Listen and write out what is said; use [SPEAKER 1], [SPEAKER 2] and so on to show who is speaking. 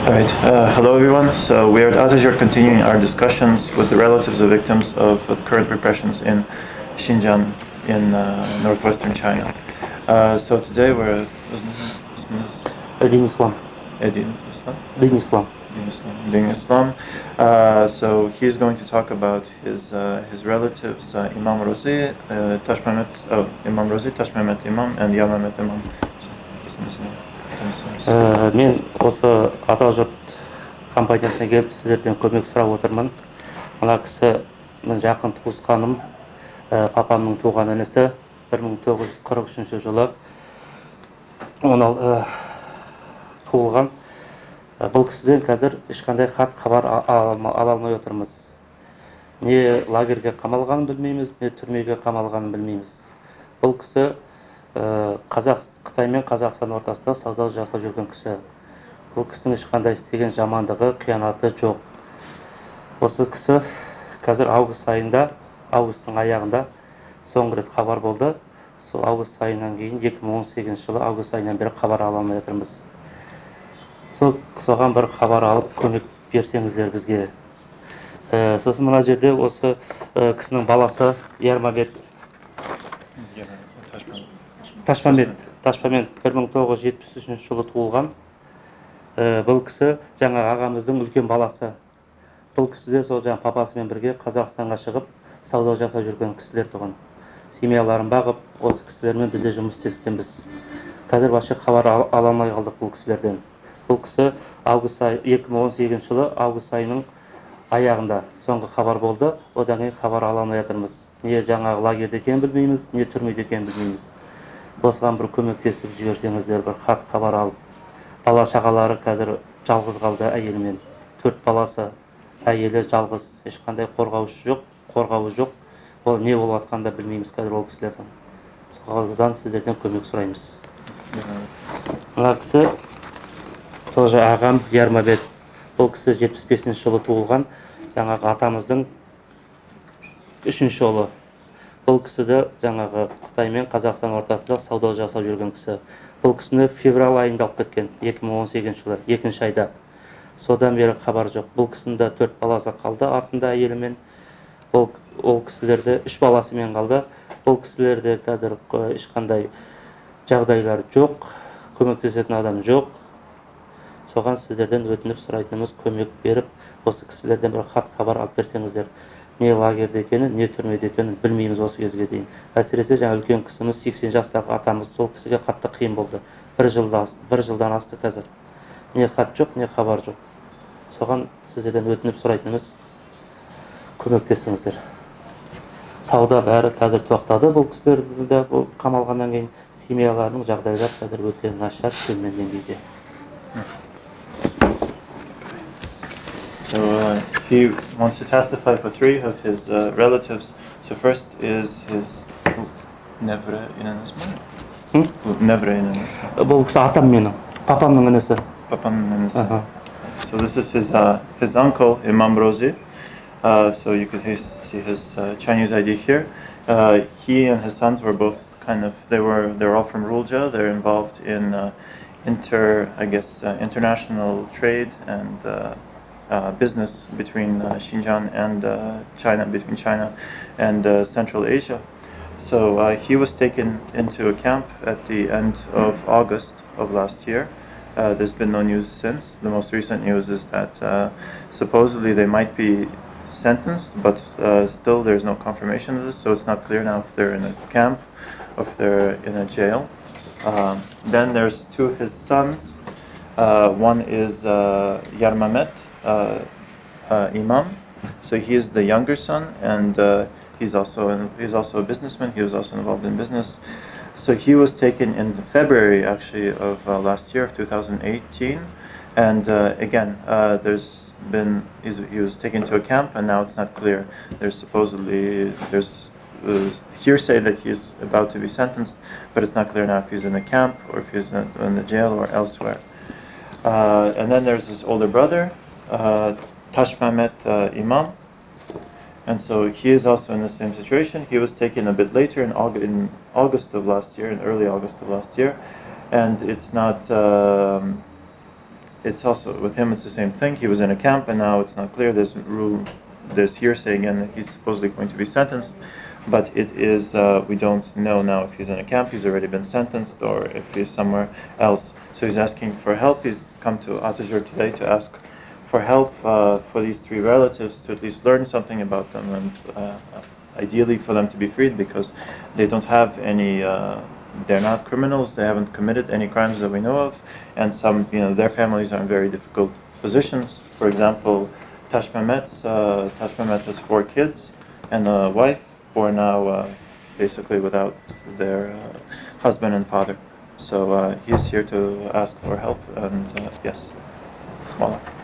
[SPEAKER 1] Alright, hello everyone. So we are at Atажұрт continuing our discussions with the relatives of victims of the current repressions in Xinjiang in northwestern China. So today we're...
[SPEAKER 2] Din Islam.
[SPEAKER 1] Din Islam?
[SPEAKER 2] Din Islam.
[SPEAKER 1] Din Islam. So he's going to talk about his relatives, Imam Rozi, Imam Rozi, Tashmehmet Imam, and Yamamet Imam.
[SPEAKER 2] Мен осы Атажұрт компаниясына келіп сіздерден көмек сұрап отырмын. Мына кісі мен жақын туысқаным, папамның туған інісі 1943 жылы туылған. Бұл кісіден қазір ешқандай хабар ала алмай отырмыз. Не лагерге қамалғанын білмейміз, не түрмеге қамалғанын білмейміз. Бұл кісі Қытай мен Қазақстан ортасында сауда жасап жүрген кісі. Бұл кісінің ешқандай істеген жамандығы, қиянаты жоқ. Осы кісі қазір августтың аяғында соңғы рет хабар болды. Сол август айынан кейін 2018 жылы август айынан бері хабар ала алмай отырмыз. Соған бір хабар алып көмек берсеңіздер бізге. Сосын мына жерде осы кісінің баласы Ташмамет 1973 жылы туылған. Бұл кісі жаңа ағамыздың үлкен баласы. Бұл кісі де сол жаңа папасымен бірге Қазақстанға шығып сауда жасап жүрген кісілер тұғын. Семьяларын бағып, осы кісілермен бізде жұмыс істескенбіз. Қазір башы хабар ала алмай қалдық бұл кісілерден. Бұл кісі 2018 жылы август айының аяғында соңғы хабар болды. Одан кейін хабар ала алмай жатырмыз. Не жаңағы лагерде екенін білмейміз, не түрмеде екенін білмейміз. Осыған бір көмектесіп жіберсеңіздер, бір хабар алып. Бала шағалары қазір жалғыз қалды әйелімен. 4 баласы, әйелі жалғыз, ешқандай қорғауы жоқ. Ол не болып жатқанын да білмейміз қазір ол кісілердің. Соған сіздерден көмек сұраймыз. Мына кісі тоже ағам Ярмабет. Бұл кісі 75 жылы туылған, жаңағы атамыздың 3-ші ұлы. Бұл кісі де жаңағы Қытай мен Қазақстан ортасында сауда жасап жүрген кісі. Бұл кісіні февраль айында алып кеткен, 2018 жылы, 2-ші айда. Содан бері хабар жоқ. Бұл кісінің де 4 баласы қалды артында әйелімен. Ол кісілерде 3 баласымен қалды. Бұл кісілерде қазір ешқандай жағдайлар жоқ, көмектесетін адам жоқ. Соған сіздерден өтініп сұрайтынымыз көмек беріп, осы кісілерден бір хабар алып берсеңіздер. Не лагерде екенін, не түрмеде екенін білмейміз осы кезге дейін. Әсіресе жаңа үлкен кісіміз 80 жастағы атамыз, сол кісіге қатты қиын болды. Бір жылдан асты қазір. Не хат жоқ, не хабар жоқ. Соған сіздерден өтініп сұрайтынымыз көмектесіңіздер. Сауда бәрі қазір тоқтады. Бұл кісілерді де қамалғаннан кейін семьяларының жағдайлары қазір өте нашар, төмен деңгейде.
[SPEAKER 1] So he wants to testify for 3 of his relatives. So first is his Nevre inanız mı? Nevre inanız mı?
[SPEAKER 2] Бұл кісі атам менің, папамның інісі.
[SPEAKER 1] Папамның інісі. So this is his uncle Imam Rozi. So you could see his Chinese ID here. He and his sons were both they're all from Rulja. They're involved in international trade and business between Xinjiang and China, between China and Central Asia. So he was taken into a camp at the end of August of last year. There's been no news since. The most recent news is that supposedly they might be sentenced, but still there's no confirmation of this, so it's not clear now if they're in a camp or if they're in a jail. Then there's 2 of his sons. One is Yarmamet Imam. So he is the younger son, and he's also a businessman. He was also involved in business. So he was taken in February actually of last year, of 2018, and again he was taken to a camp, and now it's not clear. There's hearsay that he's about to be sentenced, but it's not clear now if he's in a camp or if he's in the jail or elsewhere. And then there's his older brother, Tashmehmet Imam, and so he is also in the same situation. He was taken a bit later in August of last year, in early August of last year, and it's not it's also with him. It's the same thing. He was in a camp, and now it's not clear. There's hearsay again. He's supposedly going to be sentenced, but it is we don't know now if he's in a camp. He's already been sentenced, or if he's somewhere else. So he's asking for help. He's come to Atажұрт today to ask for help for these three relatives, to at least learn something about them, and ideally for them to be freed, because they don't have any. They're not criminals. They haven't committed any crimes that we know of, and some, their families are in very difficult positions. For example, Tashmehmet has 4 kids and a wife who are now basically without their husband and father. So he is here to ask for help, and yes, voila.